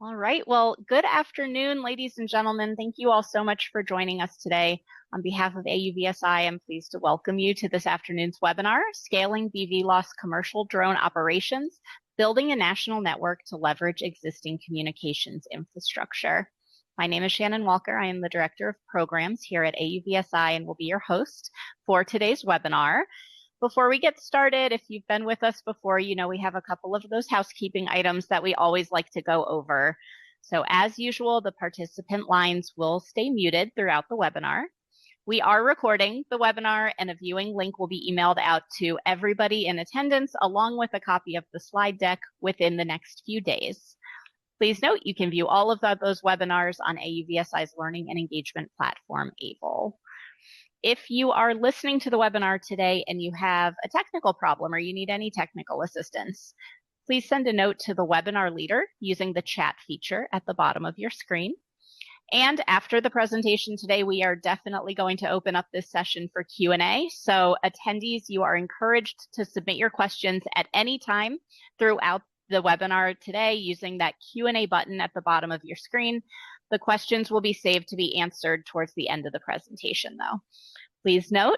All right. Well, good afternoon, ladies and gentlemen. Thank you all so much for joining us today. On behalf of AUVSI, I'm pleased to welcome you to this afternoon's webinar, Scaling bvlos Commercial Drone Operations, Building a National Network to Leverage Existing Communications Infrastructure. My name is Shannon Walker. I am the Director of Programs here at AUVSI and will be your host for today's webinar. Before we get started, if you've been with us before, you know we have a couple of those housekeeping items that we always like to go over. So as usual, the participant lines will stay muted throughout the webinar. We are recording the webinar and a viewing link will be emailed out to everybody in attendance along with a copy of the slide deck within the next few days. Please note you can view all of those webinars on AUVSI's learning and engagement platform, AVL. If you are listening to the webinar today and you have a technical problem or you need any technical assistance, please send a note to the webinar leader using the chat feature at the bottom of your screen. And after the presentation today, we are definitely going to open up this session for Q&A. So attendees, you are encouraged to submit your questions at any time throughout the webinar today using that Q&A button at the bottom of your screen. The questions will be saved to be answered towards the end of the presentation, though. Please note,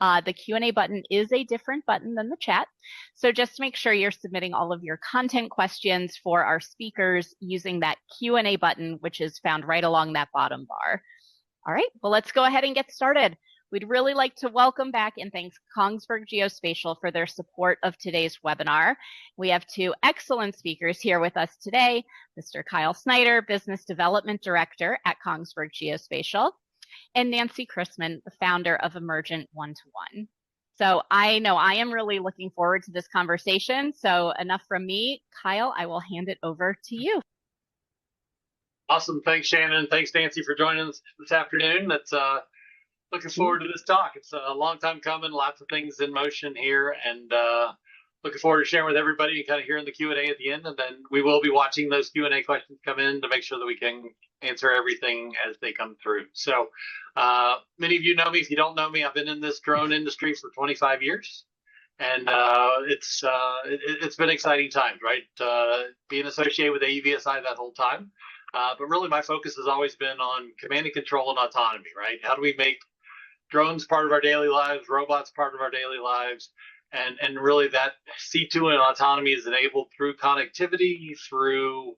the Q&A button is a different button than the chat. So just make sure you're submitting all of your content questions for our speakers using that Q&A button, which is found right along that bottom bar. All right, well, let's go ahead and get started. We'd really like to welcome back and thank Kongsberg Geospatial for their support of today's webinar. We have two excellent speakers here with us today, Mr. Kyle Snyder, Business Development Director at Kongsberg Geospatial, and Nancy Chrisman, the founder of Emergent One-to-One. So I know I am really looking forward to this conversation. So enough from me. Kyle, I will hand it over to you. Awesome. Thanks, Shannon. Thanks, Nancy, for joining us this afternoon. That's looking forward to this talk. It's a long time coming, lots of things in motion here, and looking forward to sharing with everybody and kind of hearing the Q&A at the end. And then we will be watching those Q&A questions come in to make sure that we can answer everything as they come through. So many of you know me. If you don't know me, I've been in this drone industry for 25 years. And it's been exciting times, right? Being associated with AUVSI that whole time. But really my focus has always been on command and control and autonomy, right? How do we make drones part of our daily lives, robots part of our daily lives, and really that C2 and autonomy is enabled through connectivity, through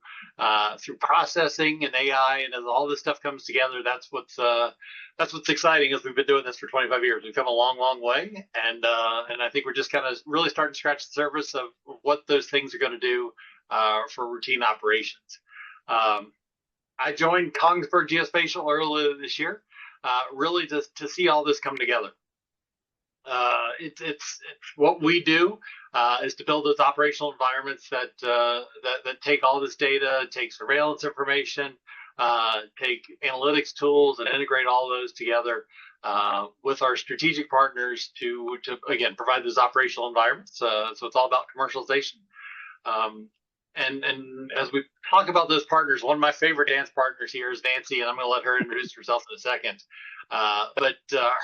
processing and AI, and as all this stuff comes together, that's what's exciting. As we've been doing this for 25 years, we've come a long, long way, and I think we're just kind of really starting to scratch the surface of what those things are going to do for routine operations. I joined Kongsberg Geospatial earlier this year, really to see all this come together. It's what we do is to build those operational environments that take all this data, take surveillance information, take analytics tools, and integrate all those together with our strategic partners to again provide those operational environments. So it's all about commercialization. And as we talk about those partners, one of my favorite dance partners here is Nancy, and I'm going to let her introduce herself in a second. But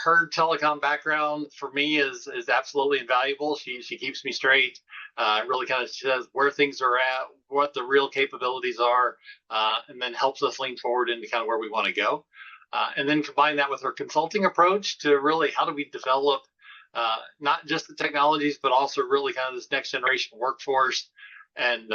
her telecom background for me is absolutely invaluable. She keeps me straight, really kind of says where things are at, what the real capabilities are, and then helps us lean forward into kind of where we want to go. And then combine that with her consulting approach to really how do we develop not just the technologies, but also really kind of this next generation workforce and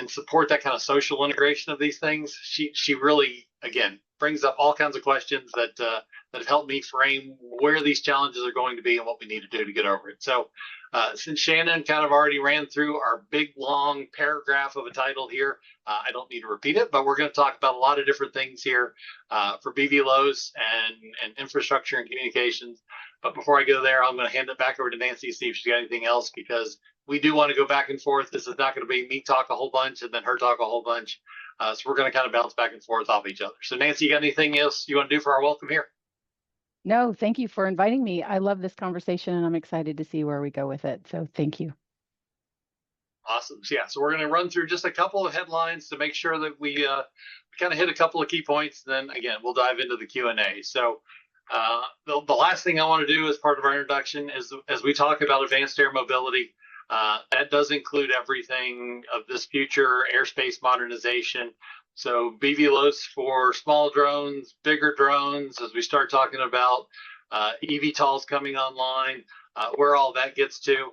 support that kind of social integration of these things. She really, again, brings up all kinds of questions that have helped me frame where these challenges are going to be and what we need to do to get over it. So since Shannon kind of already ran through our big, long paragraph of a title here, I don't need to repeat it, but we're going to talk about a lot of different things here for bvlos and infrastructure and communications. But before I go there, I'm going to hand it back over to Nancy to see if she's got anything else, because we do want to go back and forth. This is not going to be me talk a whole bunch and then her talk a whole bunch. So we're going to kind of bounce back and forth off each other. So Nancy, you got anything else you want to do for our welcome here? No, thank you for inviting me. I love this conversation and I'm excited to see where we go with it. So thank you. Awesome. So yeah, so we're going to run through just a couple of headlines to make sure that we kind of hit a couple of key points. Then again, we'll dive into the Q&A. So the last thing I want to do as part of our introduction is, as we talk about advanced air mobility, That does include everything of this future airspace modernization. So bvlos for small drones, bigger drones, as we start talking about eVTOLs coming online, where all that gets to,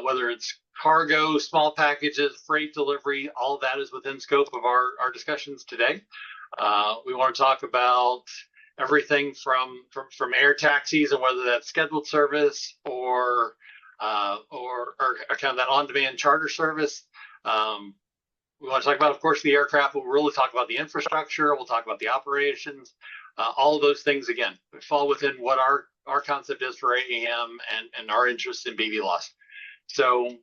whether it's cargo, small packages, freight delivery, all of that is within scope of our discussions today. We want to talk about everything from air taxis and whether that's scheduled service or kind of that on-demand charter service. We want to talk about, of course, the aircraft. We'll really talk about the infrastructure. We'll talk about the operations. All of those things, again, fall within what our concept is for AAM and our interest in bvlos. So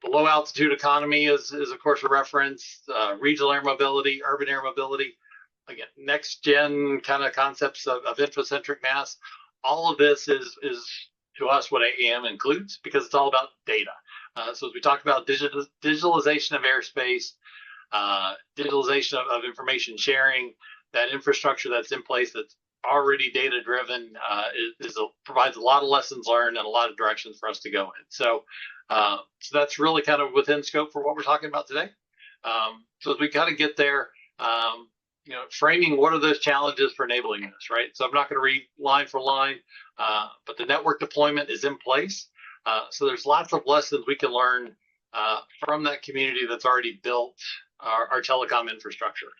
the low altitude economy is of course a reference. Regional air mobility, urban air mobility. Again, next gen kind of concepts of infocentric mass. All of this is to us what AAM includes, because it's all about data. So as we talk about digitalization of airspace, digitalization of information sharing, that infrastructure that's in place that's already data driven provides a lot of lessons learned and a lot of directions for us to go in. So that's really kind of within scope for what we're talking about today. So as we kind of get there, framing what are those challenges for enabling this, right? So I'm not going to read line for line, but the network deployment is in place. So there's lots of lessons we can learn from that community that's already built our telecom infrastructure.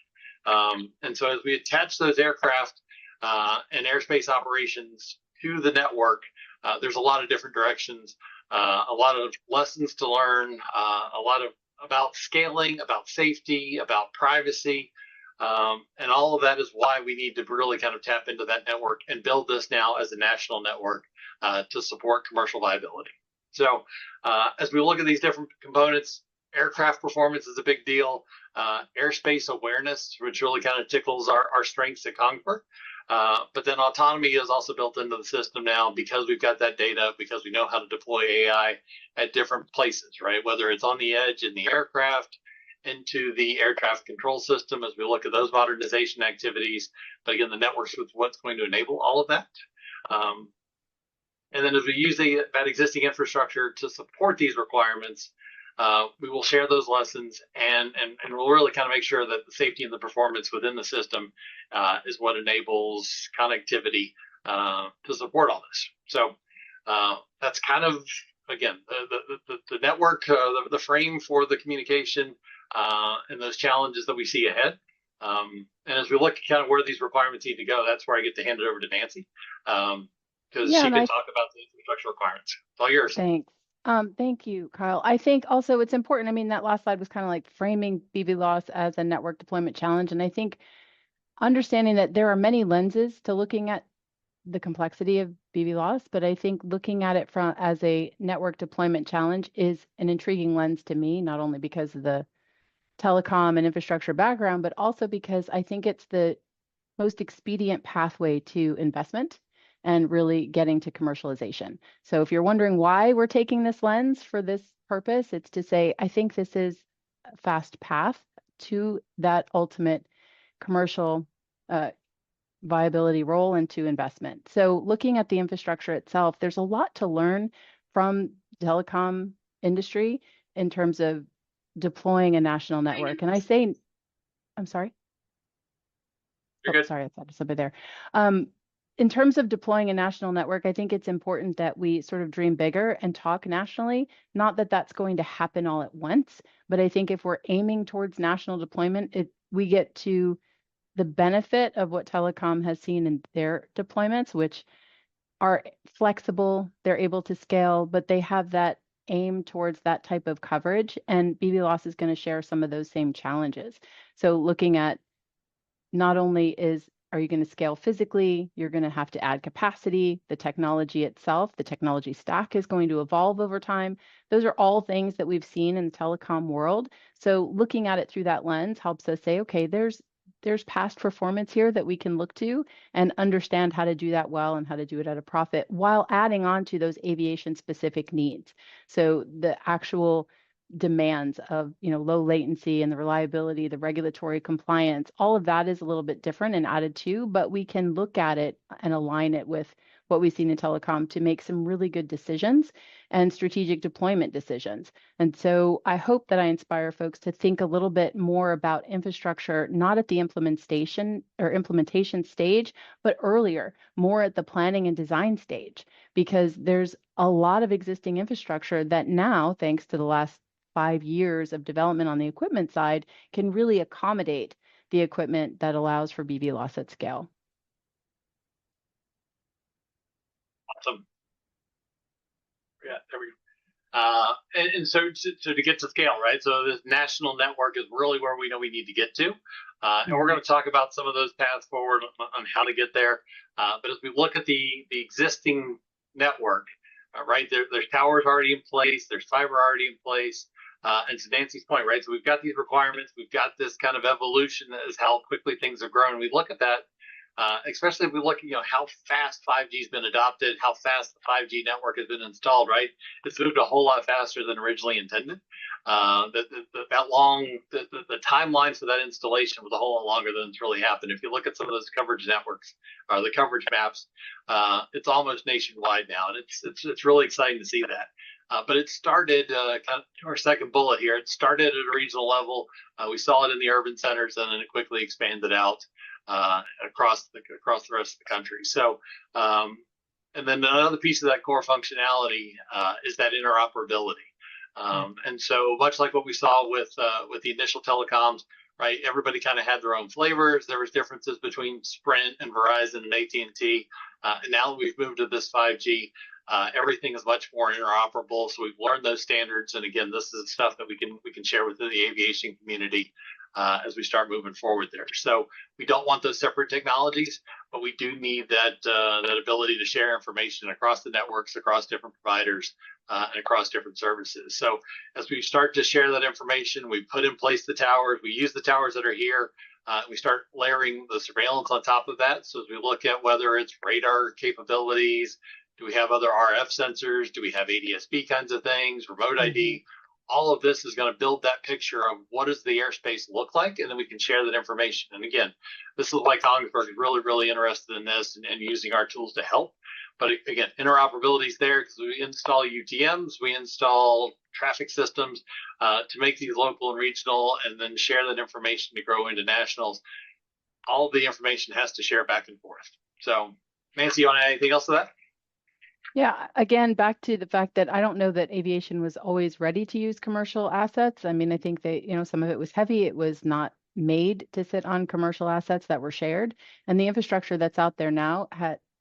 And so as we attach those aircraft and airspace operations to the network, there's a lot of different directions, a lot of lessons to learn, a lot of about scaling, about safety, about privacy. And all of that is why we need to really kind of tap into that network and build this now as a national network to support commercial viability. So as we look at these different components, aircraft performance is a big deal. Airspace awareness, which really kind of tickles our strengths at Concor. But then autonomy is also built into the system now because we've got that data, because we know how to deploy AI at different places, right? Whether it's on the edge in the aircraft, into the air traffic control system as we look at those modernization activities. But again, the networks is what's going to enable all of that. And then as we use that existing infrastructure to support these requirements, we will share those lessons and we'll really kind of make sure that the safety and the performance within the system is what enables connectivity to support all this. So that's kind of, again, the network, the frame for the communication and those challenges that we see ahead. And as we look at kind of where these requirements need to go, that's where I get to hand it over to Nancy, because she can talk about the infrastructure requirements. It's all yours. Thanks. Thank you, Kyle. I think also it's important. I mean, that last slide was kind of like framing bvlos as a network deployment challenge. And I think understanding that there are many lenses to looking at the complexity of bvlos, but I think looking at it as a network deployment challenge is an intriguing lens to me, not only because of the telecom and infrastructure background, but also because I think it's the most expedient pathway to investment and really getting to commercialization. So if you're wondering why we're taking this lens for this purpose, it's to say, I think this is a fast path to that ultimate commercial viability role into investment. So looking at the infrastructure itself, there's a lot to learn from telecom industry in terms of deploying a national network. And I say, I'm sorry. You're good. Sorry, I thought somebody there. In terms of deploying a national network, I think it's important that we sort of dream bigger and talk nationally. Not that that's going to happen all at once, but I think if we're aiming towards national deployment, we get to the benefit of what telecom has seen in their deployments, which are flexible, they're able to scale, but they have that aim towards that type of coverage. And bvlos is going to share some of those same challenges. So looking at not only are you going to scale physically, you're going to have to add capacity, the technology itself, the technology stack is going to evolve over time. Those are all things that we've seen in the telecom world. So looking at it through that lens helps us say, okay, there's past performance here that we can look to and understand how to do that well and how to do it at a profit while adding on to those aviation specific needs. So the actual demands of low latency and the reliability, the regulatory compliance, all of that is a little bit different and added to, but we can look at it and align it with what we've seen in telecom to make some really good decisions and strategic deployment decisions. And so I hope that I inspire folks to think a little bit more about infrastructure, not at the implementation stage, but earlier, more at the planning and design stage, because there's a lot of existing infrastructure that now, thanks to the last 5 years of development on the equipment side, can really accommodate the equipment that allows for bvlos at scale. Awesome. Yeah, there we go. And so to get to scale, right? So this national network is really where we know we need to get to. And we're going to talk about some of those paths forward on how to get there. But as we look at the existing network, right, there's towers already in place, there's fiber already in place. And to Nancy's point, right, so we've got these requirements, we've got this kind of evolution that is how quickly things have grown. We look at that, especially if we look at long fast 5G has been adopted, how fast the 5G network has been installed, right? It's moved a whole lot faster than originally intended. The timeline for that installation was a whole lot longer than it's really happened. If you look at some of those coverage networks or the coverage maps, it's almost nationwide now, and it's really exciting to see that. But it started, kind of our second bullet here, it started at a regional level. We saw it in the urban centers, and then it quickly expanded out across the rest of the country. So, and then another piece of that core functionality is that interoperability. And so much like what we saw with the initial telecoms, right? Everybody kind of had their own flavors. There was differences between Sprint and Verizon and AT&T. And now that we've moved to this 5G, everything is much more interoperable. So we've learned those standards, and again, this is stuff that we can share with the aviation community as we start moving forward there. So we don't want those separate technologies, but we do need that ability to share information across the networks, across different providers, and across different services. So as we start to share that information, we put in place the towers, we use the towers that are here. We start layering the surveillance on top of that. So as we look at whether it's radar capabilities, do we have other RF sensors? Do we have ADS-B kinds of things, remote ID? All of this is going to build that picture of what does the airspace look like, and then we can share that information. And again, this is why Kongsberg is really, really interested in this and using our tools to help. But again, interoperability is there because we install UTMs, we install traffic systems to make these local and regional, and then share that information to grow into nationals. All of the information has to share back and forth. So, Nancy, you want to add anything else to that? Yeah, again, back to the fact that I don't know that aviation was always ready to use commercial assets. I mean, I think that, some of it was heavy. It was not made to sit on commercial assets that were shared. And the infrastructure that's out there now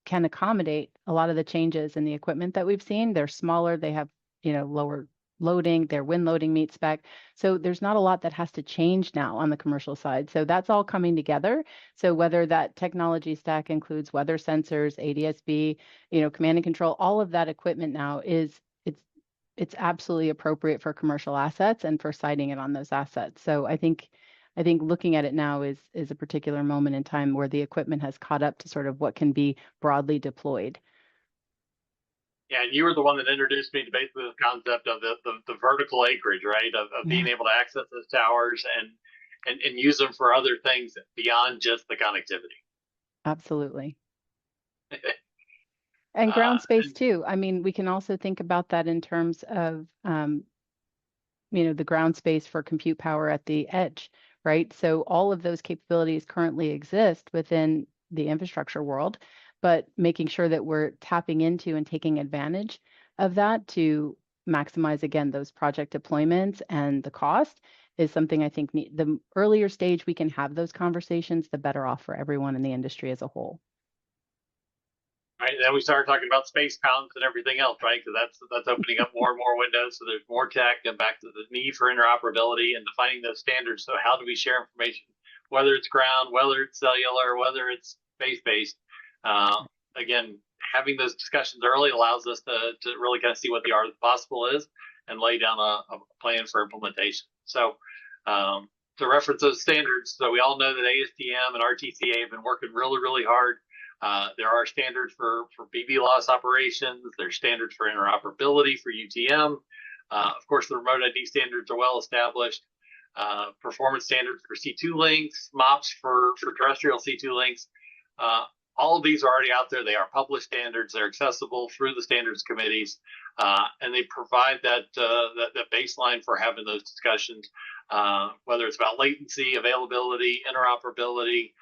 can accommodate a lot of the changes in the equipment that we've seen. They're smaller, they have, lower loading, their wind loading meets spec. So there's not a lot that has to change now on the commercial side. So that's all coming together. So whether that technology stack includes weather sensors, ADS-B, command and control, all of that equipment now it's absolutely appropriate for commercial assets and for siting it on those assets. So I think looking at it now is a particular moment in time where the equipment has caught up to sort of what can be broadly deployed. Yeah, and you were the one that introduced me to basically the concept of the vertical acreage, right? Of being able to access those towers and use them for other things beyond just the connectivity. Absolutely. And ground space too. I mean, we can also think about that in terms of, the ground space for compute power at the edge, right? So all of those capabilities currently exist within the infrastructure world, but making sure that we're tapping into and taking advantage of that to maximize, again, those project deployments and the cost is something I think the earlier stage we can have those conversations, the better off for everyone in the industry as a whole. Right, then we started talking about space pounds and everything else, right? Because that's opening up more and more windows. So there's more tech, and back to the need for interoperability and defining those standards. So how do we share information, whether it's ground, whether it's cellular, whether it's space-based? Again, having those discussions early allows us to really kind of see what the art of the possible is and lay down a plan for implementation. So to reference those standards, so we all know that ASTM and RTCA have been working really, really hard. There are standards for bvlos operations. There's standards for interoperability for UTM. Of course, the remote ID standards are well established. Performance standards for C2 links, MOPS for terrestrial C2 links. all of these are already out there. They are published standards. They're accessible through the standards committees, and they provide that baseline for having those discussions, whether it's about latency, availability, interoperability,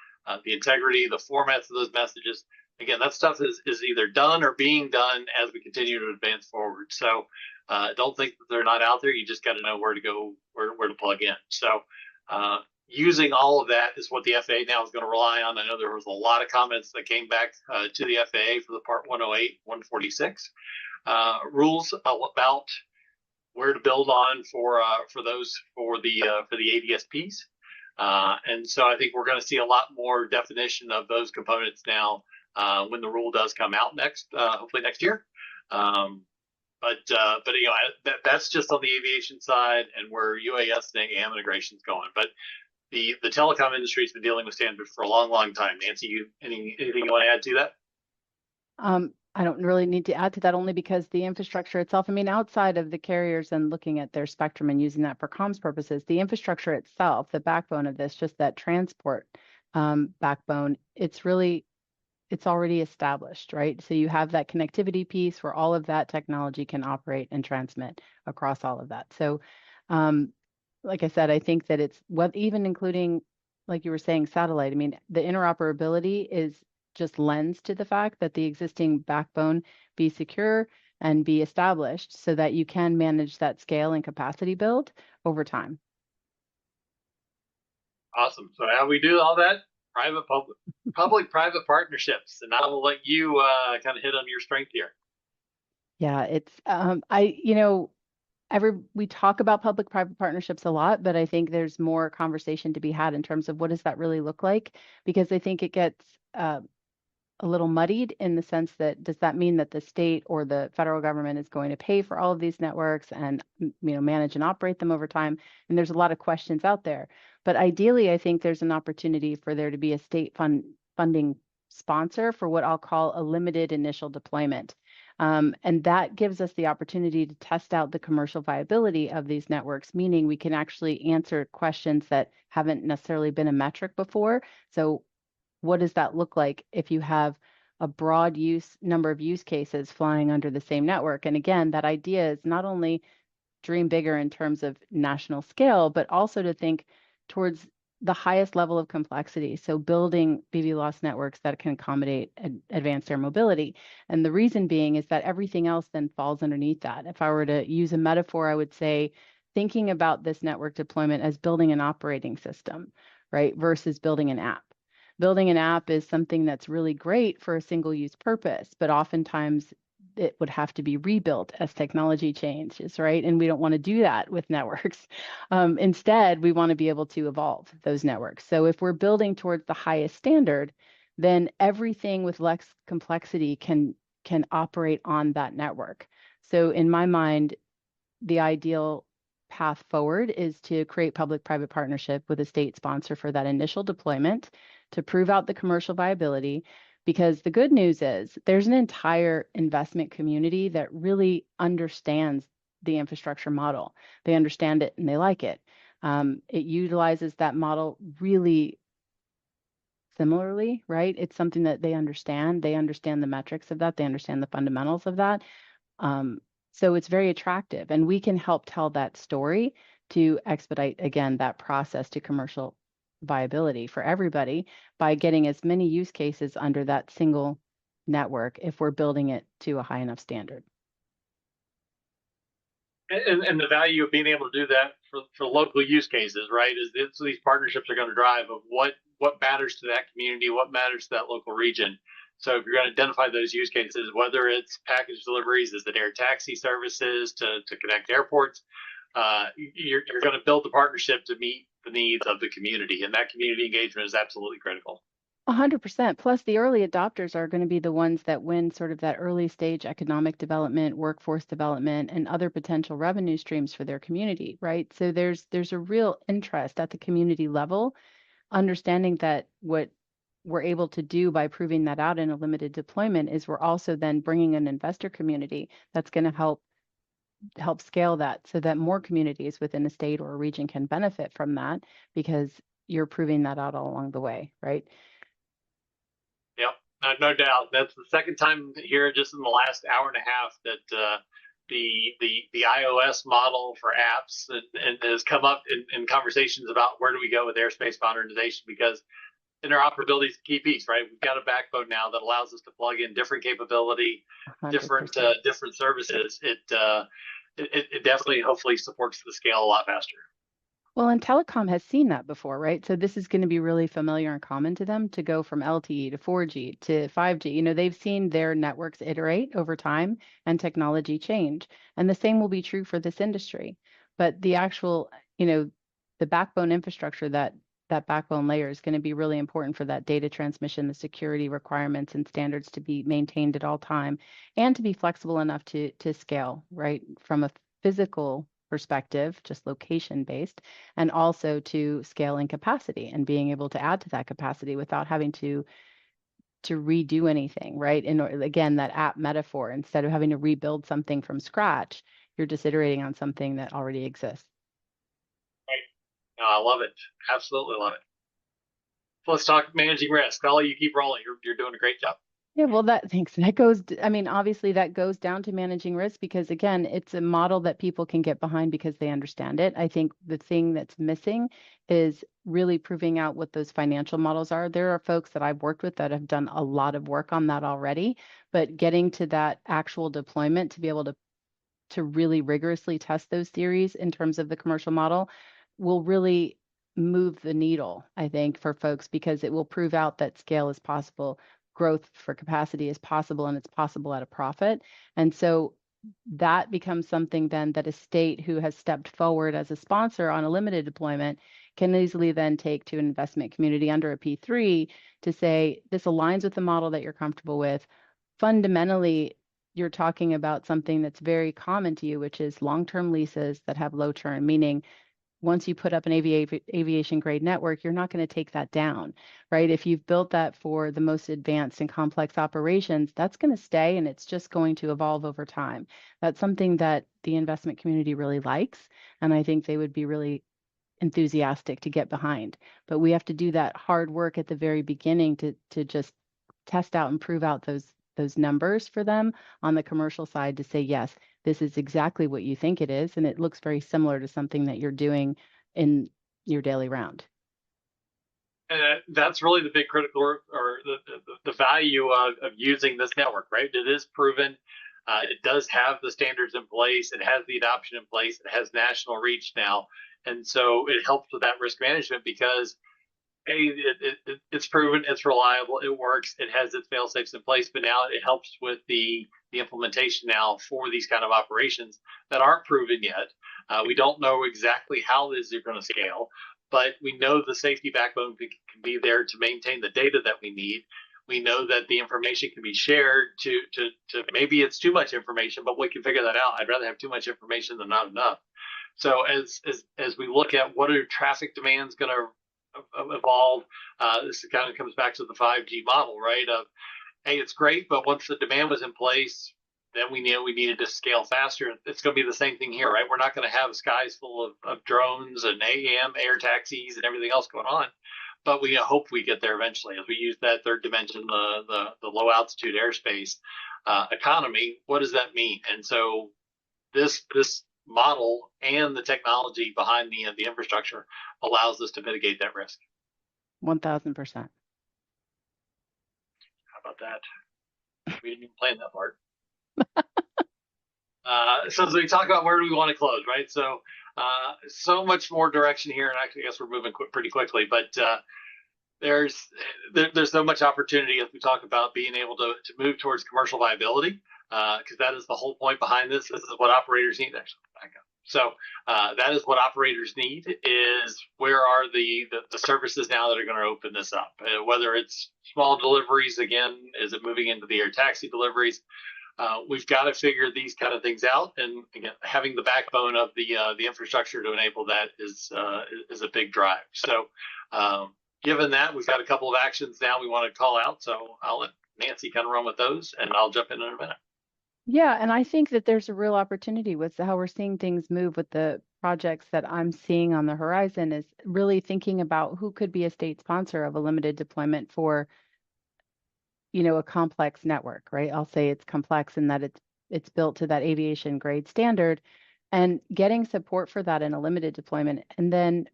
the integrity, the formats of those messages. Again, that stuff is either done or being done as we continue to advance forward. So don't think that they're not out there. You just got to know where to go, where to plug in. So using all of that is what the FAA now is going to rely on. I know there was a lot of comments that came back to the FAA for the Part 108, 146 rules about where to build on for the ADSPs. And so I think we're going to see a lot more definition of those components now when the rule does come out hopefully next year. But that's just on the aviation side and where UAS and AM integration is going. But the telecom industry has been dealing with standards for a long, long time. Nancy, anything you want to add to that? I don't really need to add to that, only because the infrastructure itself, I mean, outside of the carriers and looking at their spectrum and using that for comms purposes, the infrastructure itself, the backbone of this, just that transport backbone, it's already established, right? So you have that connectivity piece where all of that technology can operate and transmit across all of that. So like I said, I think that it's even including, like you were saying, satellite. I mean, the interoperability is just lends to the fact that the existing backbone be secure and be established so that you can manage that scale and capacity build over time. Awesome. So how we do all that? Public-private partnerships. And I will let you kind of hit on your strength here. Yeah, it's we talk about public-private partnerships a lot, but I think there's more conversation to be had in terms of what does that really look like? Because I think it gets a little muddied in the sense that, does that mean that the state or the federal government is going to pay for all of these networks and manage and operate them over time? And there's a lot of questions out there. But ideally, I think there's an opportunity for there to be a state funding sponsor for what I'll call a limited initial deployment. And that gives us the opportunity to test out the commercial viability of these networks, meaning we can actually answer questions that haven't necessarily been a metric before. So what does that look like if you have a broad number of use cases flying under the same network? And again, that idea is not only dream bigger in terms of national scale, but also to think towards the highest level of complexity. So building bvlos networks that can accommodate advanced air mobility. And the reason being is that everything else then falls underneath that. If I were to use a metaphor, I would say, thinking about this network deployment as building an operating system, right, versus building an app. Building an app is something that's really great for a single use purpose, but oftentimes it would have to be rebuilt as technology changes, right? And we don't want to do that with networks. Instead, we want to be able to evolve those networks. So if we're building towards the highest standard, then everything with less complexity can operate on that network. So in my mind, the ideal path forward is to create public-private partnership with a state sponsor for that initial deployment to prove out the commercial viability. Because the good news is there's an entire investment community that really understands the infrastructure model. They understand it and they like it. It utilizes that model really similarly, right? It's something that they understand. They understand the metrics of that. They understand the fundamentals of that. So it's very attractive, and we can help tell that story to expedite, again, that process to commercial viability for everybody by getting as many use cases under that single network if we're building it to a high enough standard. And the value of being able to do that for local use cases, right, is these partnerships are going to drive of what matters to that community, what matters to that local region. So if you're going to identify those use cases, whether it's package deliveries, is it air taxi services to connect airports, you're going to build the partnership to meet the needs of the community, and that community engagement is absolutely critical. 100%. Plus, the early adopters are going to be the ones that win sort of that early stage economic development, workforce development, and other potential revenue streams for their community, right? So there's a real interest at the community level, understanding that what we're able to do by proving that out in a limited deployment is we're also then bringing an investor community that's going to help scale that so that more communities within a state or a region can benefit from that, because you're proving that out all along the way, right? Yep. No doubt. That's the second time here, just in the last hour and a half, that the iOS model for apps and has come up in conversations about where do we go with airspace modernization, because interoperability is the key piece, right? We've got a backbone now that allows us to plug in different capability, 100%. different services. It definitely, hopefully, supports the scale a lot faster. Well, and telecom has seen that before, right? So this is going to be really familiar and common to them to go from LTE to 4G to 5G. You know, they've seen their networks iterate over time and technology change. And the same will be true for this industry. But the actual, you know, the backbone infrastructure, that backbone layer is going to be really important for that data transmission, the security requirements and standards to be maintained at all time, and to be flexible enough to scale, right? From a physical perspective, just location based, and also to scaling capacity and being able to add to that capacity without having to redo anything, right? And again, that app metaphor, instead of having to rebuild something from scratch, you're just iterating on something that already exists. Right. No, I love it. Absolutely love it. So let's talk managing risk. I'll let you keep rolling. You're doing a great job. Yeah, well, thanks. That goes, I mean, obviously that goes down to managing risk because again, it's a model that people can get behind because they understand it. I think the thing that's missing is really proving out what those financial models are. There are folks that I've worked with that have done a lot of work on that already, but getting to that actual deployment to be able to really rigorously test those theories in terms of the commercial model will really move the needle, I think, for folks because it will prove out that scale is possible, growth for capacity is possible, and it's possible at a profit. And so that becomes something then that a state who has stepped forward as a sponsor on a limited deployment can easily then take to an investment community under a P3 to say, this aligns with the model that you're comfortable with. Fundamentally, you're talking about something that's very common to you, which is long-term leases that have low churn, meaning once you put up an aviation grade network, you're not going to take that down, right? If you've built that for the most advanced and complex operations, that's going to stay and it's just going to evolve over time. That's something that the investment community really likes. And I think they would be really enthusiastic to get behind. But we have to do that hard work at the very beginning to just test out and prove out those numbers for them on the commercial side to say, yes, this is exactly what you think it is. And it looks very similar to something that you're doing in your daily round. That's really the big critical or the value of using this network, right? It is proven. It does have the standards in place. It has the adoption in place. It has national reach now. And so it helps with that risk management because it's proven, it's reliable, it works, it has its fail safes in place, but now it helps with the implementation now for these kind of operations that aren't proven yet. We don't know exactly how these are going to scale, but we know the safety backbone can be there to maintain the data that we need. We know that the information can be shared to maybe it's too much information, but we can figure that out. I'd rather have too much information than not enough. So as we look at what are traffic demands going to evolve, this kind of comes back to the 5G model, right? Of, hey, it's great, but once the demand was in place, then we knew we needed to scale faster. It's going to be the same thing here, right? We're not going to have skies full of drones and AM air taxis and everything else going on, but we hope we get there eventually as we use that third dimension, the low altitude airspace economy. What does that mean? And so this model and the technology behind the infrastructure allows us to mitigate that risk. 1,000%. How about that? We didn't even plan that part. So as we talk about where do we want to close, right? So so much more direction here, and actually, I guess we're moving pretty quickly, but there's so much opportunity as we talk about being able to move towards commercial viability, because that is the whole point behind this. This is what operators need. Actually, back up. So that is what operators need is where are the services now that are going to open this up, whether it's small deliveries, again, is it moving into the air taxi deliveries? We've got to figure these kind of things out, and again, having the backbone of the infrastructure to enable that is a big drive. So given that, we've got a couple of actions now we want to call out, so I'll let Nancy kind of run with those, and I'll jump in a minute. Yeah, and I think that there's a real opportunity with how we're seeing things move with the projects that I'm seeing on the horizon is really thinking about who could be a state sponsor of a limited deployment for a complex network, right? I'll say it's complex in that it's built to that aviation grade standard, and getting support for that in a limited deployment, and then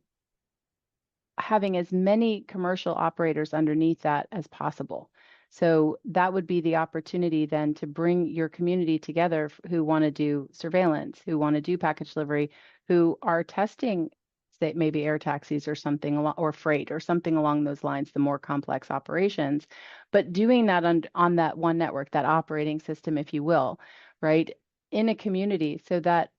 having as many commercial operators underneath that as possible. So that would be the opportunity then to bring your community together who want to do surveillance, who want to do package delivery, who are testing, say, maybe air taxis or something, or freight or something along those lines, the more complex operations, but doing that on that one network, that operating system, if you will, right, in a community, so that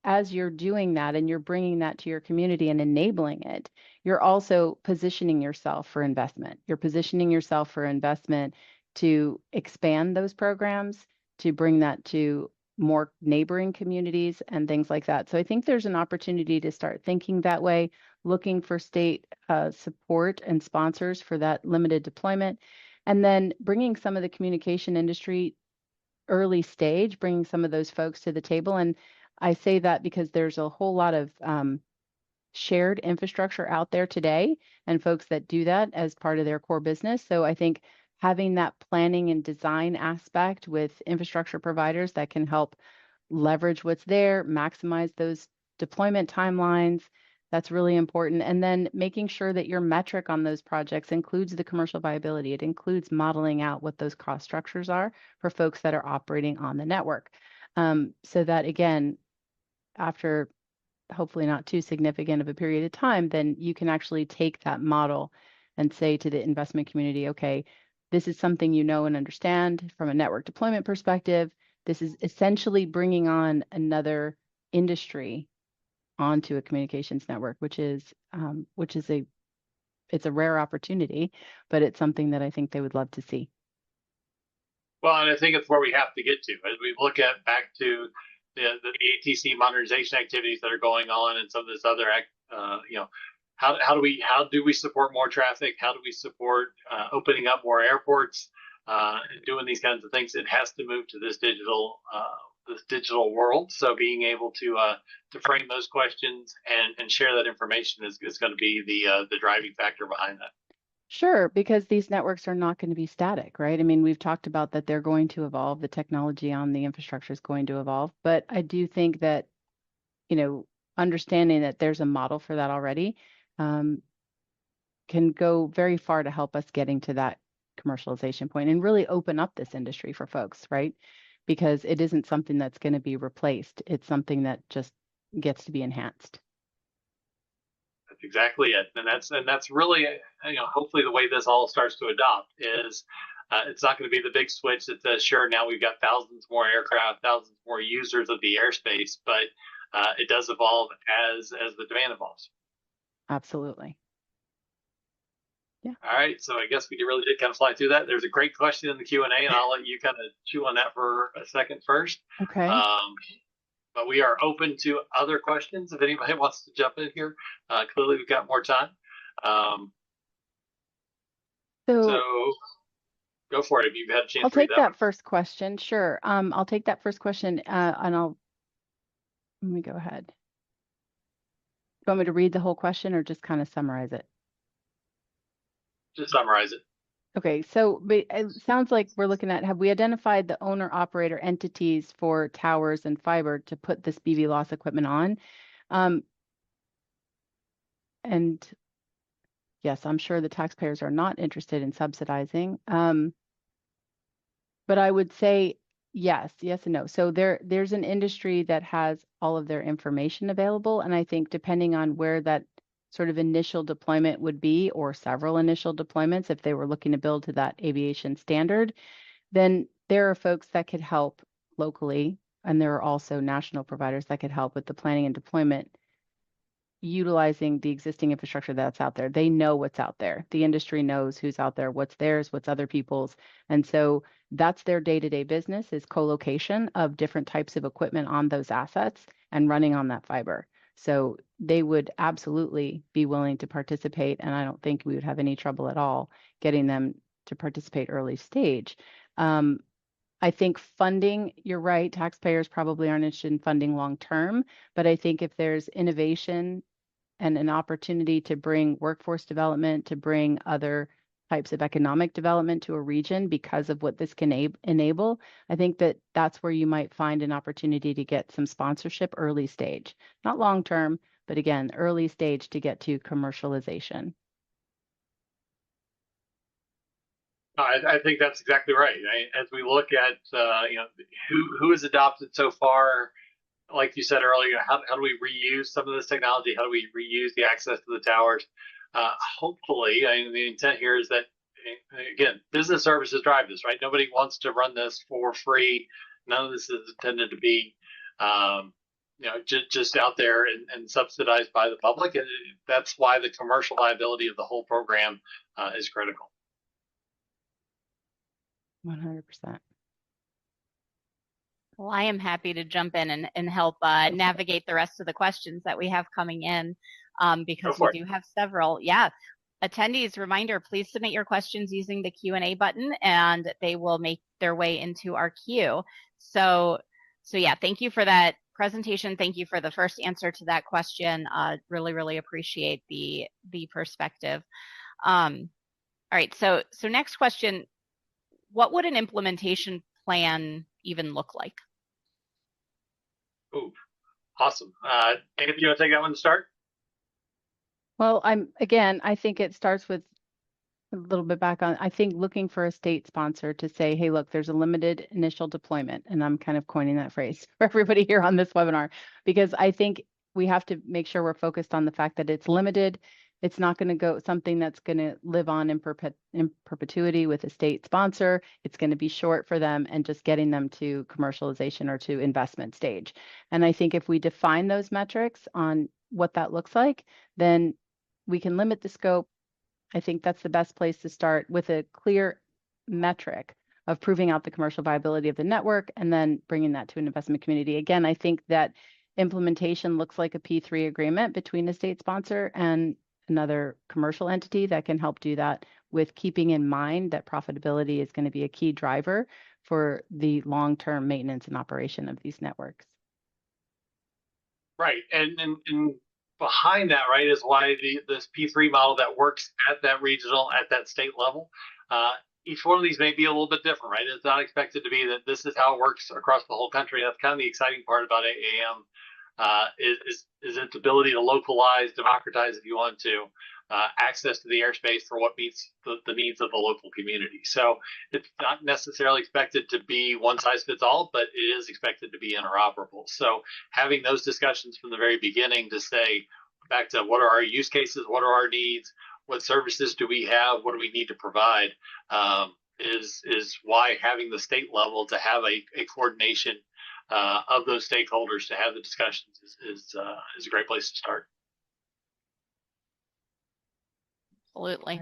as you're doing that and you're bringing that to your community and enabling it, you're also positioning yourself for investment. You're positioning yourself for investment to expand those programs, to bring that to more neighboring communities and things like that. So I think there's an opportunity to start thinking that way, looking for state support and sponsors for that limited deployment, and then bringing some of the communication industry early stage, bringing some of those folks to the table. And I say that because there's a whole lot of shared infrastructure out there today and folks that do that as part of their core business. So I think having that planning and design aspect with infrastructure providers that can help leverage what's there, maximize those deployment timelines, that's really important. And then making sure that your metric on those projects includes the commercial viability. It includes modeling out what those cost structures are for folks that are operating on the network. So that, again, after hopefully not too significant of a period of time, then you can actually take that model and say to the investment community, okay, this is something you know and understand from a network deployment perspective. This is essentially bringing on another industry onto a communications network, which is it's a rare opportunity, but it's something that I think they would love to see. Well, and I think it's where we have to get to as we look at back to the ATC modernization activities that are going on and some of this other, how do we support more traffic? How do we support opening up more airports, doing these kinds of things? It has to move to this digital world. So being able to frame those questions and share that information is going to be the driving factor behind that. Sure, because these networks are not going to be static, right? I mean, we've talked about that they're going to evolve, the technology on the infrastructure is going to evolve, but I do think that, understanding that there's a model for that already can go very far to help us getting to that commercialization point and really open up this industry for folks, right? Because it isn't something that's going to be replaced. It's something that just gets to be enhanced. That's exactly it, and that's really hopefully the way this all starts to adopt is it's not going to be the big switch that says sure now we've got thousands more aircraft, thousands more users of the airspace, but it does evolve as the demand evolves. Absolutely. Yeah. All right, so I guess we really did kind of fly through that. There's a great question in the Q&A, and I'll let you kind of chew on that for a second first. Okay. But we are open to other questions if anybody wants to jump in here. Clearly, we've got more time. So go for it if you've had a chance I'll to read take that first question. Sure. I'll take that first question and let me go ahead. You want me to read the whole question or just kind of summarize it? Just summarize it. Okay, so it sounds like we're looking at, have we identified the owner operator entities for towers and fiber to put this bvlos equipment on? And yes, I'm sure the taxpayers are not interested in subsidizing. But I would say yes and no. So there's an industry that has all of their information available. And I think depending on where that sort of initial deployment would be, or several initial deployments, if they were looking to build to that aviation standard, then there are folks that could help locally. And there are also national providers that could help with the planning and deployment, utilizing the existing infrastructure that's out there. They know what's out there. The industry knows who's out there, what's theirs, what's other people's. And so that's their day-to-day business, is co-location of different types of equipment on those assets and running on that fiber. So they would absolutely be willing to participate, and I don't think we would have any trouble at all getting them to participate early stage. I think funding, you're right, taxpayers probably aren't interested in funding long term, but I think if there's innovation and an opportunity to bring workforce development, to bring other types of economic development to a region because of what this can enable, I think that that's where you might find an opportunity to get some sponsorship early stage, not long term, but again, early stage to get to commercialization. I think that's exactly right. As we look at who has adopted so far, like you said earlier, how do we reuse some of this technology? How do we reuse the access to the towers? Hopefully, the intent here is that, again, business services drive this, right? Nobody wants to run this for free. None of this is intended to be, just out there and subsidized by the public. And that's why the commercial viability of the whole program is critical. 100%. Well, I am happy to jump in and help navigate the rest of the questions that we have coming in because we do have several. Yeah. Attendees, reminder, please submit your questions using the Q&A button and they will make their way into our queue. So yeah, thank you for that presentation. Thank you for the first answer to that question. Really, really appreciate the perspective. All right, so next question, what would an implementation plan even look like? Ooh, awesome. Anthony, you want to take that one to start? Well, I think it starts with a little bit back on, I think looking for a state sponsor to say, hey, look, there's a limited initial deployment. And I'm kind of coining that phrase for everybody here on this webinar, because I think we have to make sure we're focused on the fact that it's limited. It's not going to go something that's going to live on in perpetuity with a state sponsor. It's going to be short for them and just getting them to commercialization or to investment stage. And I think if we define those metrics on what that looks like, then we can limit the scope. I think that's the best place to start with a clear metric of proving out the commercial viability of the network and then bringing that to an investment community. Again, I think that implementation looks like a P3 agreement between a state sponsor and another commercial entity that can help do that, with keeping in mind that profitability is going to be a key driver for the long-term maintenance and operation of these networks. Right, and behind that, right, is why this P3 model that works at that regional, at that state level. Each one of these may be a little bit different, right? It's not expected to be that this is how it works across the whole country. That's kind of the exciting part about AAM, is its ability to localize, democratize, if you want to, access to the airspace for what meets the needs of the local community. So it's not necessarily expected to be one size fits all, but it is expected to be interoperable. So having those discussions from the very beginning to say, back to what are our use cases, what are our needs, what services do we have, what do we need to provide, is why having the state level to have a coordination of those stakeholders to have the discussions is a great place to start. Absolutely.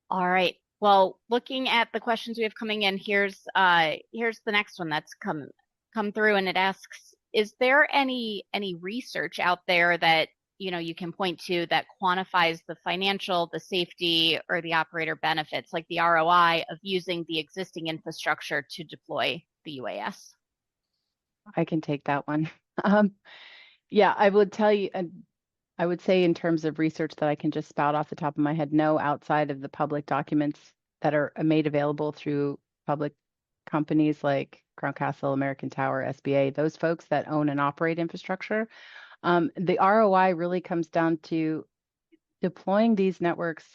All right. Well, looking at the questions we have coming in, here's the next one that's come through, and it asks, is there any research out there that you can point to that quantifies the financial, the safety, or the operator benefits, like the ROI of using the existing infrastructure to deploy the UAS? I can take that one. Yeah, I would tell you, I would say in terms of research that I can just spout off the top of my head, no, outside of the public documents that are made available through public companies like Crown Castle, American Tower, SBA, those folks that own and operate infrastructure. The ROI really comes down to deploying these networks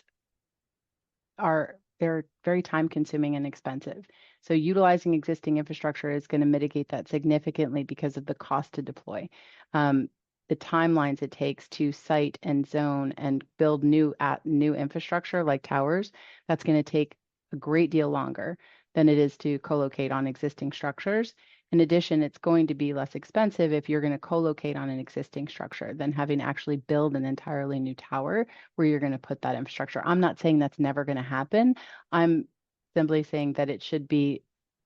they're very time consuming and expensive. So utilizing existing infrastructure is going to mitigate that significantly because of the cost to deploy. The timelines it takes to site and zone and build new infrastructure like towers, that's going to take a great deal longer than it is to co-locate on existing structures. In addition, it's going to be less expensive if you're going to co-locate on an existing structure than having to actually build an entirely new tower where you're going to put that infrastructure. I'm not saying that's never going to happen. I'm simply saying that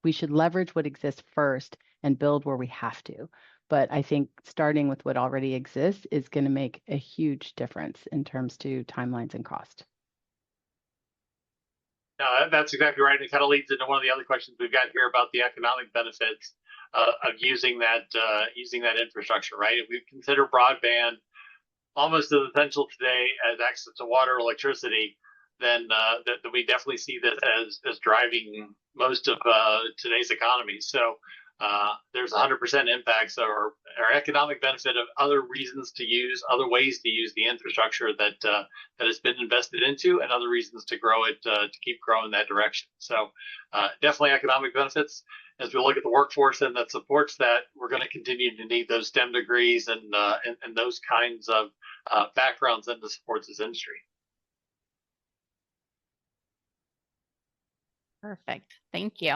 we should leverage what exists first and build where we have to. But I think starting with what already exists is going to make a huge difference in terms to timelines and cost. No, that's exactly right. And it kind of leads into one of the other questions we've got here about the economic benefits of using that infrastructure, right? If we consider broadband almost as essential today as access to water, electricity, then that we definitely see this as driving most of today's economy. So there's 100% impacts or economic benefit of other reasons to use, other ways to use the infrastructure that that has been invested into, and other reasons to grow it, to keep growing that direction. So definitely economic benefits. As we look at the workforce and that supports that, we're going to continue to need those STEM degrees and those kinds of backgrounds and to support this industry. Perfect. Thank you.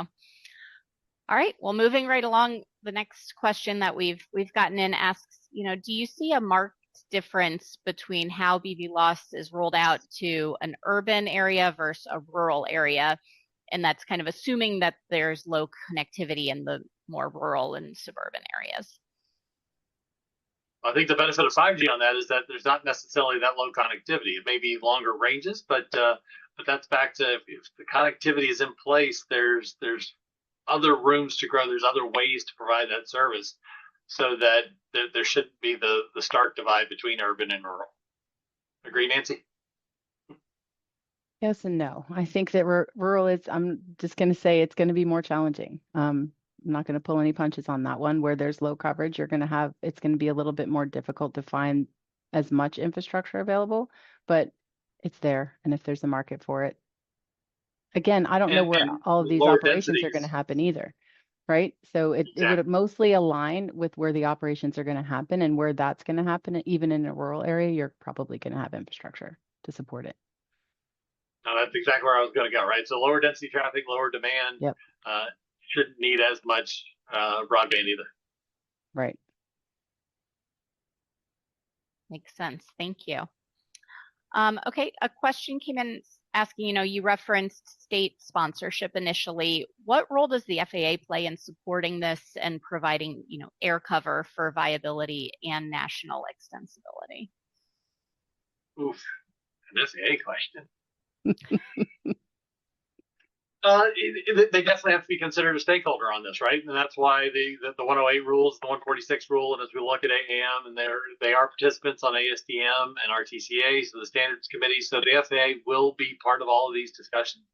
All right. Well, moving right along, the next question that we've gotten in asks, do you see a marked difference between how bvlos is rolled out to an urban area versus a rural area? And that's kind of assuming that there's low connectivity in the more rural and suburban areas. I think the benefit of 5G on that is that there's not necessarily that low connectivity. It may be longer ranges, but that's back to if the connectivity is in place, there's other rooms to grow. There's other ways to provide that service, so that there shouldn't be the stark divide between urban and rural. Agree, Nancy? Yes and no. I think that rural is, I'm just going to say it's going to be more challenging. I'm not going to pull any punches on that one. Where there's low coverage, it's going to be a little bit more difficult to find as much infrastructure available, but it's there. And if there's a market for it, again, I don't know where all of these operations are going to happen either, right? So it would mostly align with where the operations are going to happen, and where that's going to happen. Even in a rural area, you're probably going to have infrastructure to support it. No, that's exactly where I was going to go, right? So lower density traffic, lower demand, yep. Shouldn't need as much broadband either. Right. Makes sense. Thank you. Okay, a question came in asking, you referenced state sponsorship initially. What role does the FAA play in supporting this and providing, air cover for viability and national extensibility? Oof, an FAA question. They definitely have to be considered a stakeholder on this, right? And that's why the 108 rules, the 146 rule, and as we look at AAM, and they are participants on ASTM and RTCA, so the standards committee. So the FAA will be part of all of these discussions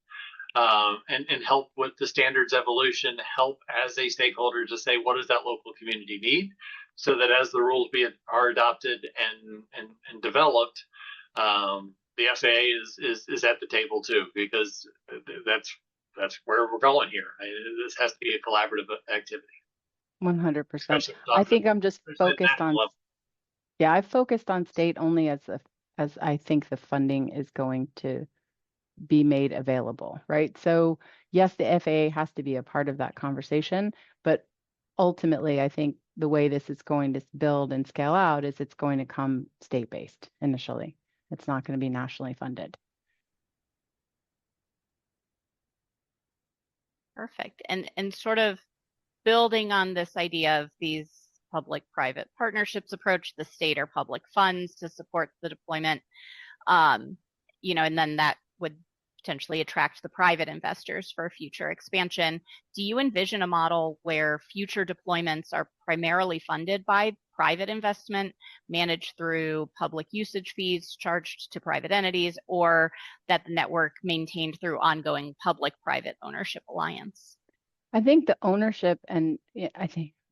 and help with the standards evolution, help as a stakeholder to say, what does that local community need? So that as the rules are adopted and developed, the FAA is at the table too, because that's where we're going here. This has to be a collaborative activity. 100%. I think I'm just focused on. Yeah, I focused on state only as I think the funding is going to be made available, right? So yes, the FAA has to be a part of that conversation, but ultimately, I think the way this is going to build and scale out is it's going to come state-based initially. It's not going to be nationally funded. Perfect. And sort of building on this idea of these public-private partnerships approach, the state or public funds to support the deployment, and then that would potentially attract the private investors for future expansion. Do you envision a model where future deployments are primarily funded by private investment, managed through public usage fees charged to private entities, or that the network maintained through ongoing public-private ownership alliance? I think the ownership, and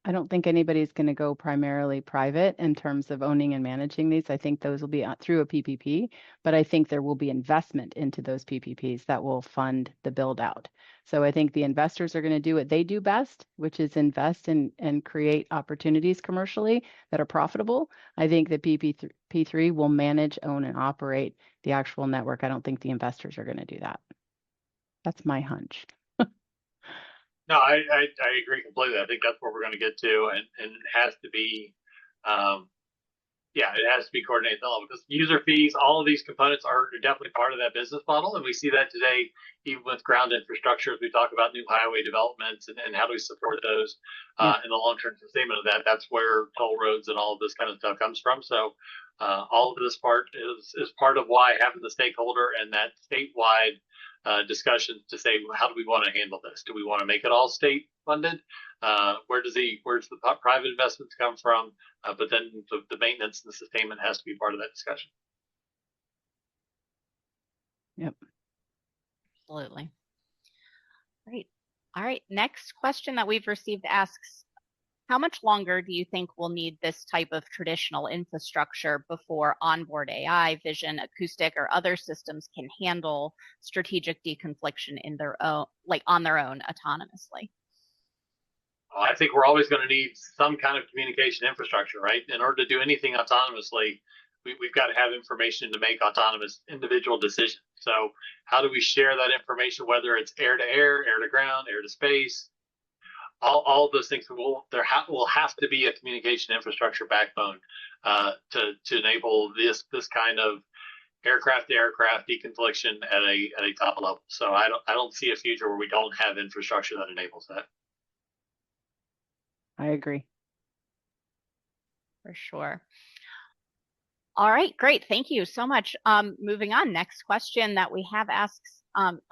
I don't think anybody's going to go primarily private in terms of owning and managing these. I think those will be through a PPP, but I think there will be investment into those PPPs that will fund the build out. So I think the investors are going to do what they do best, which is invest and create opportunities commercially that are profitable. I think the PPP3 will manage, own, and operate the actual network. I don't think the investors are going to do that. That's my hunch. No, I agree completely. I think that's where we're going to get to, and it has to be, it has to be coordinated at the level, because user fees, all of these components are definitely part of that business model, and we see that today even with ground infrastructure as we talk about new highway developments and how do we support those in the long-term sustainment of that. That's where toll roads and all of this kind of stuff comes from. So all of this part is part of why having the stakeholder and that statewide discussion to say, how do we want to handle this? Do we want to make it all state funded? Where's the private investments come from? But then the maintenance and the sustainment has to be part of that discussion. Yep. Absolutely. Great. All right. Next question that we've received asks, how much longer do you think we'll need this type of traditional infrastructure before onboard AI, vision, acoustic, or other systems can handle strategic deconfliction in their own, like on their own, autonomously? I think we're always going to need some kind of communication infrastructure, right? In order to do anything autonomously, we've got to have information to make autonomous individual decisions. So how do we share that information, whether it's air to air, air to ground, air to space? All of those things will have to be a communication infrastructure backbone to enable this kind of aircraft to aircraft deconfliction at a top level. So I don't see a future where we don't have infrastructure that enables that. I agree. For sure. All right, great. Thank you so much. Moving on, next question that we have asks,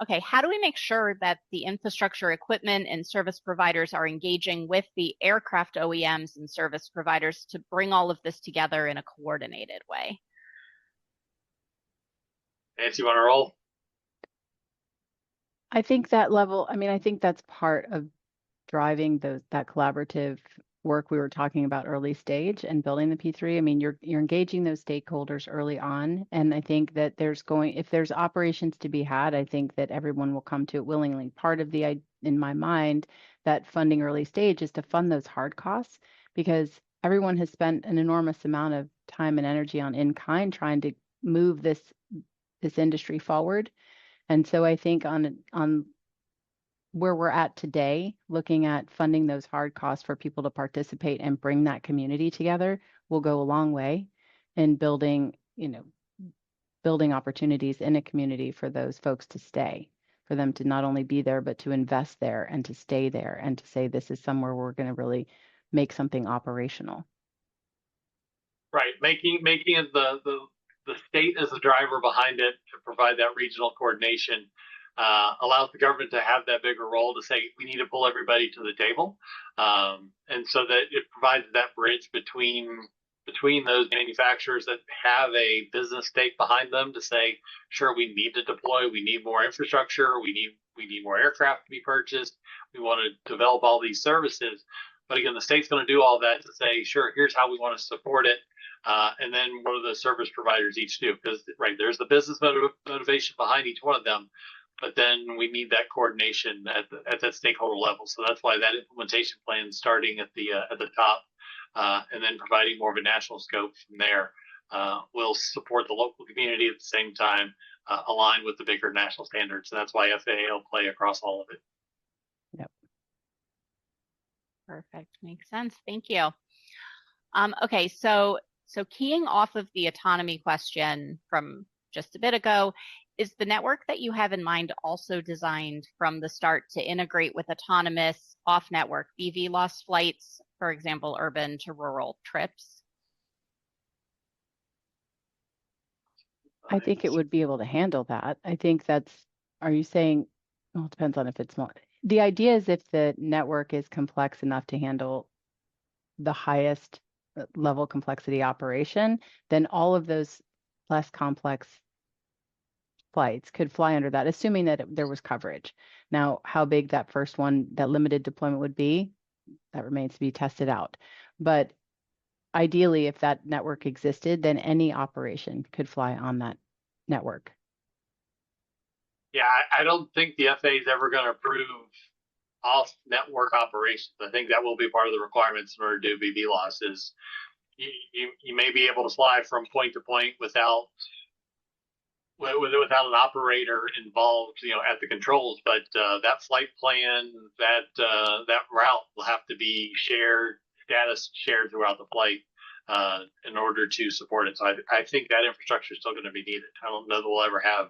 okay, how do we make sure that the infrastructure equipment and service providers are engaging with the aircraft OEMs and service providers to bring all of this together in a coordinated way? Nancy, you want to roll? I think that level, I mean, I think that's part of driving that collaborative work we were talking about early stage and building the P3. I mean, you're engaging those stakeholders early on. And I think that if there's operations to be had, I think that everyone will come to it willingly. Part of in my mind, that funding early stage is to fund those hard costs, because everyone has spent an enormous amount of time and energy on in-kind trying to move this industry forward. And so I think on where we're at today, looking at funding those hard costs for people to participate and bring that community together will go a long way in building opportunities in a community for those folks to stay, for them to not only be there, but to invest there and to stay there and to say, this is somewhere we're going to really make something operational. Right. Making it the state as the driver behind it to provide that regional coordination allows the government to have that bigger role to say we need to pull everybody to the table, and so that it provides that bridge between those manufacturers that have a business stake behind them to say, sure, we need to deploy, we need more infrastructure, we need more aircraft to be purchased, we want to develop all these services. But again, the state's going to do all that to say, sure, here's how we want to support it. And then what do the service providers each do? Because right, there's the business motivation behind each one of them, but then we need that coordination at that stakeholder level. So that's why that implementation plan starting at the top, and then providing more of a national scope from there will support the local community at the same time, align with the bigger national standards. And that's why FAA will play across all of it. Yep. Perfect. Makes sense. Thank you. Okay, so keying off of the autonomy question from just a bit ago, is the network that you have in mind also designed from the start to integrate with autonomous off-network bvlos flights, for example, urban to rural trips? I think it would be able to handle that. I think are you saying, well, it depends on if it's more. The idea is if the network is complex enough to handle the highest level complexity operation, then all of those less complex flights could fly under that, assuming that there was coverage. Now, how big that first one, that limited deployment would be, that remains to be tested out. But ideally, if that network existed, then any operation could fly on that network. Yeah, I don't think the FAA is ever going to approve off-network operations. I think that will be part of the requirements in order to do bvlos. Is you may be able to fly from point to point without an operator involved, at the controls, but that flight plan, that route will have to be shared throughout the flight in order to support it. So I think that infrastructure is still going to be needed. I don't know that we'll ever have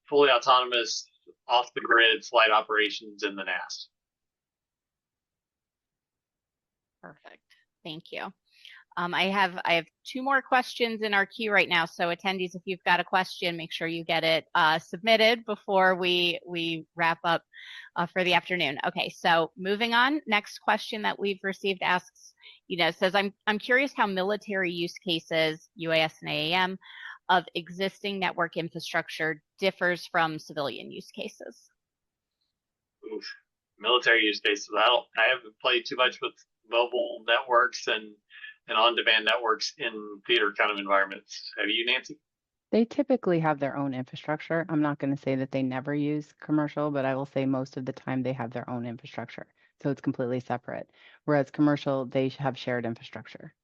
fully autonomous, off the grid flight operations in the NAST. Perfect. Thank you. I have two more questions in our queue right now. So attendees, if you've got a question, make sure you get it submitted before we wrap up for the afternoon. Okay, so moving on. Next question that we've received asks, says, I'm curious how military use cases, UAS and AAM, of existing network infrastructure differs from civilian use cases? Oof. Military use cases. I haven't played too much with mobile networks and on-demand networks in theater kind of environments. Have you, Nancy? They typically have their own infrastructure. I'm not going to say that they never use commercial, but I will say most of the time they have their own infrastructure. So it's completely separate. Whereas commercial, they have shared infrastructure.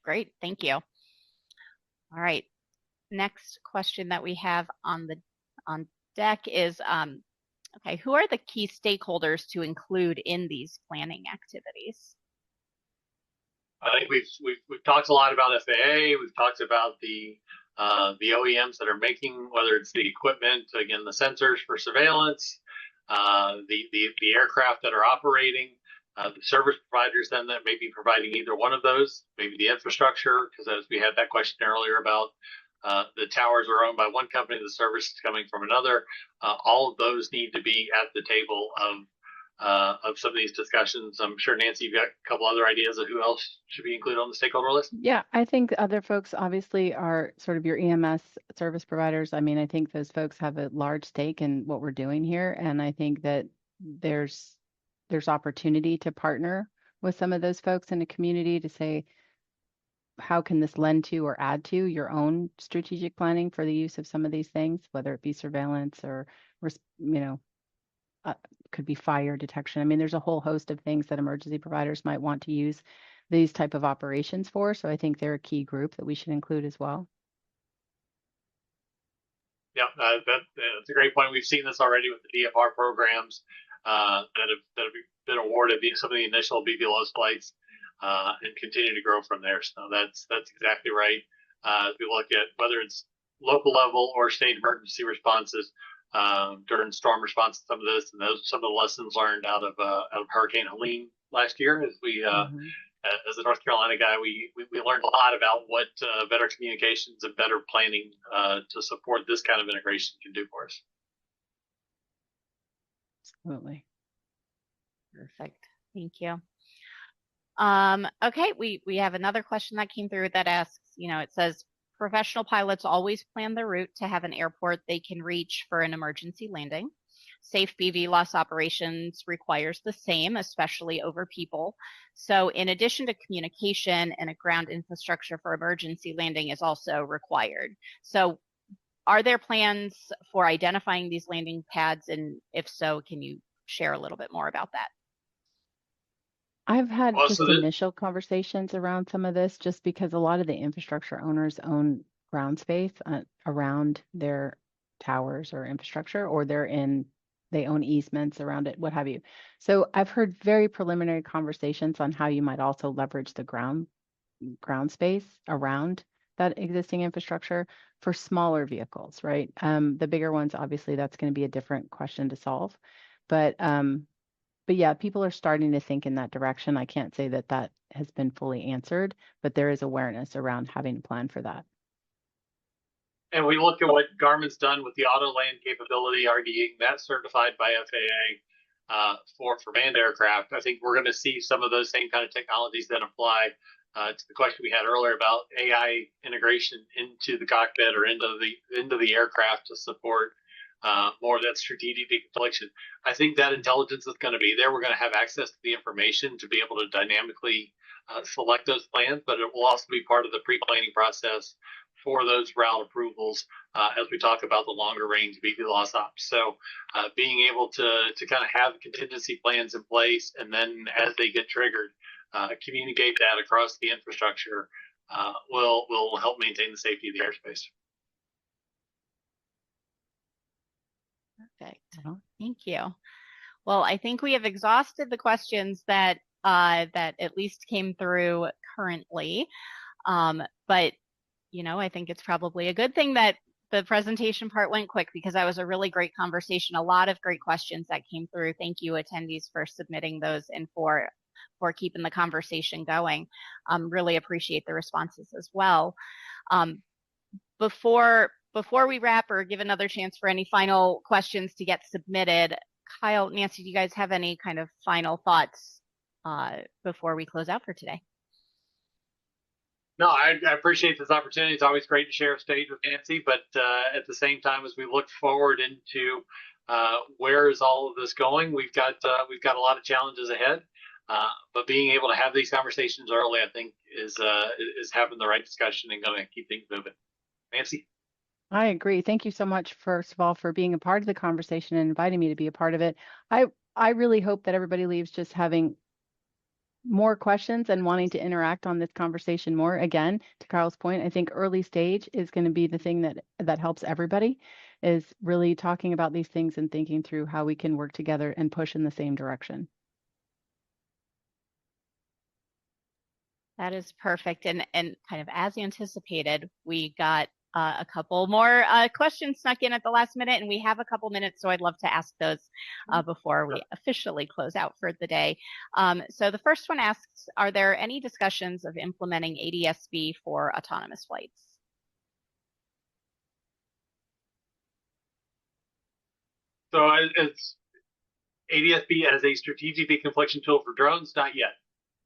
Great, thank you. All right, next question that we have on deck is, okay, who are the key stakeholders to include in these planning activities? I think we've talked a lot about FAA. We've talked about the OEMs that are making, whether it's the equipment, again, the sensors for surveillance, the aircraft that are operating, the service providers then that may be providing either one of those, maybe the infrastructure, because as we had that question earlier about the towers are owned by one company, the service is coming from another. All of those need to be at the table of some of these discussions. I'm sure, Nancy, you've got a couple other ideas of who else should be included on the stakeholder list. Yeah, I think other folks obviously are sort of your EMS service providers. I mean, I think those folks have a large stake in what we're doing here, and I think that there's opportunity to partner with some of those folks in the community to say, how can this lend to or add to your own strategic planning for the use of some of these things, whether it be surveillance or, could be fire detection. I mean, there's a whole host of things that emergency providers might want to use these type of operations for. So I think they're a key group that we should include as well. Yeah, that's a great point. We've seen this already with the DFR programs that have been awarded some of the initial bvlos flights and continue to grow from there. So that's exactly right. If we look at whether it's local level or state emergency responses during storm response to some of this, and some of the lessons learned out of Hurricane Helene last year, as we as a North Carolina guy, we learned a lot about what better communications and better planning to support this kind of integration can do for us. Absolutely. Perfect. Thank you. Okay, we have another question that came through that asks, it says, professional pilots always plan the route to have an airport they can reach for an emergency landing. Safe bvlos operations requires the same, especially over people. So in addition to communication, and a ground infrastructure for emergency landing is also required. So are there plans for identifying these landing pads? And if so, can you share a little bit more about that? I've had just initial conversations around some of this, just because a lot of the infrastructure owners own ground space around their towers or infrastructure, or they own easements around it, what have you. So I've heard very preliminary conversations on how you might also leverage the ground space around that existing infrastructure for smaller vehicles, right? The bigger ones, obviously, that's going to be a different question to solve. But yeah, people are starting to think in that direction. I can't say that that has been fully answered, but there is awareness around having a plan for that. And we look at what Garmin's done with the auto land capability, already getting that certified by FAA for manned aircraft. I think we're going to see some of those same kind of technologies that apply to the question we had earlier about AI integration into the cockpit or into the aircraft to support more of that strategic deflection. I think that intelligence is going to be there. We're going to have access to the information to be able to dynamically select those plans, but it will also be part of the pre-planning process for those route approvals as we talk about the longer range bvlos ops. So being able to kind of have contingency plans in place, and then as they get triggered, communicate that across the infrastructure will help maintain the safety of the airspace. Perfect. Thank you. Well, I think we have exhausted the questions that at least came through currently. But I think it's probably a good thing that the presentation part went quick, because that was a really great conversation. A lot of great questions that came through. Thank you, attendees, for submitting those and for keeping the conversation going. Really appreciate the responses as well. Before we wrap or give another chance for any final questions to get submitted, Kyle, Nancy, do you guys have any kind of final thoughts before we close out for today? No, I appreciate this opportunity. It's always great to share a stage with Nancy, but at the same time, as we look forward into where is all of this going, we've got a lot of challenges ahead. But being able to have these conversations early, I think, is having the right discussion and going to keep things moving. Nancy? I agree. Thank you so much, first of all, for being a part of the conversation and inviting me to be a part of it. I really hope that everybody leaves just having more questions and wanting to interact on this conversation more. Again, to Carl's point, I think early stage is going to be the thing that helps everybody, is really talking about these things and thinking through how we can work together and push in the same direction. That is perfect. And kind of as anticipated, we got a couple more questions snuck in at the last minute, and we have a couple minutes, so I'd love to ask those before we officially close out for the day. So the first one asks, are there any discussions of implementing ADS-B for autonomous flights? So it's ADS-B as a strategic deconfliction tool for drones? Not yet.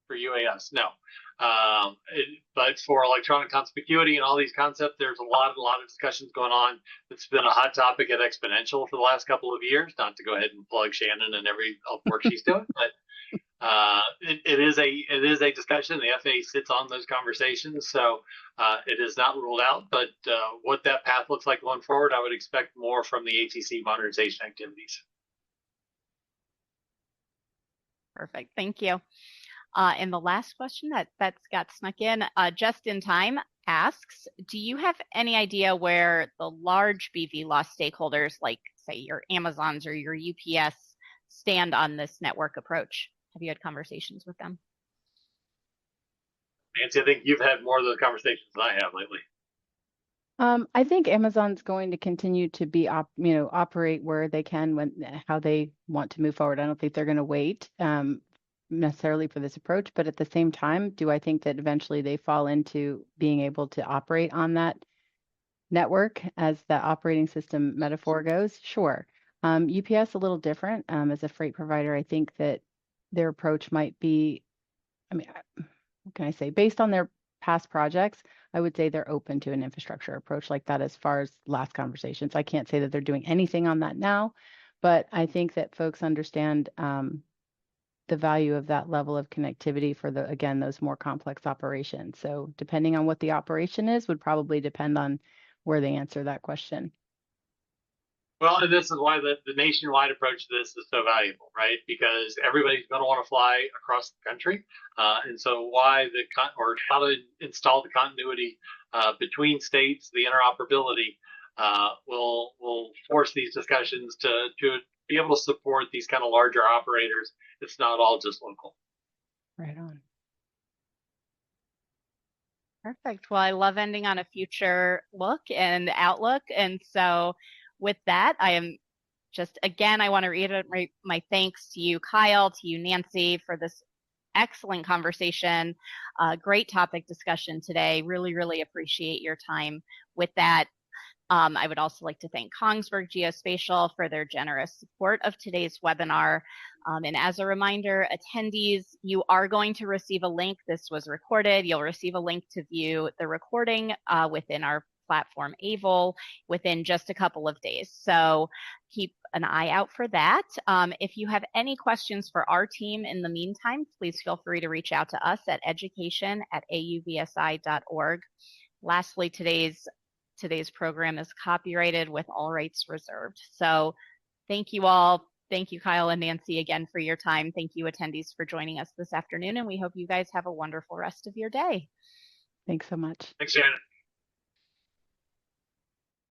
For UAS, no. But for electronic conspicuity and all these concepts, there's a lot of discussions going on. It's been a hot topic at Exponential for the last couple of years. Not to go ahead and plug Shannon and every work she's doing, but it is a discussion. The FAA sits on those conversations, so it is not ruled out. But what that path looks like going forward, I would expect more from the ATC modernization activities. Perfect. Thank you. And the last question that's got snuck in, just in time, asks, do you have any idea where the large bvlos stakeholders, like say your Amazons or your UPS, stand on this network approach? Have you had conversations with them? Nancy, I think you've had more of those conversations than I have lately. I think Amazon's going to continue to be operate where they can how they want to move forward. I don't think they're going to wait necessarily for this approach, but at the same time, do I think that eventually they fall into being able to operate on that network as the operating system metaphor goes? Sure. UPS a little different as a freight provider. I think that their approach might be, what can I say? Based on their past projects, I would say they're open to an infrastructure approach like that as far as last conversations. I can't say that they're doing anything on that now, but I think that folks understand the value of that level of connectivity for those more complex operations. So depending on what the operation is would probably depend on where they answer that question. Well, and this is why the nationwide approach to this is so valuable, right? Because everybody's going to want to fly across the country. And so how to install the continuity between states, the interoperability will force these discussions to be able to support these kind of larger operators. It's not all just local. Right on. Perfect. Well, I love ending on a future look and outlook. And so with that, I want to reiterate my thanks to you, Kyle, to you, Nancy, for this excellent conversation. Great topic discussion today. Really, really appreciate your time with that. I would also like to thank Kongsberg Geospatial for their generous support of today's webinar. And as a reminder, attendees, you are going to receive a link. This was recorded. You'll receive a link to view the recording within our platform AVOL within just a couple of days. So keep an eye out for that. If you have any questions for our team in the meantime, please feel free to reach out to us at education@auvsi.org. Lastly, today's program is copyrighted with all rights reserved. So thank you all. Thank you, Kyle and Nancy, again for your time. Thank you, attendees, for joining us this afternoon, and we hope you guys have a wonderful rest of your day. Thanks so much. Thanks, Shannon.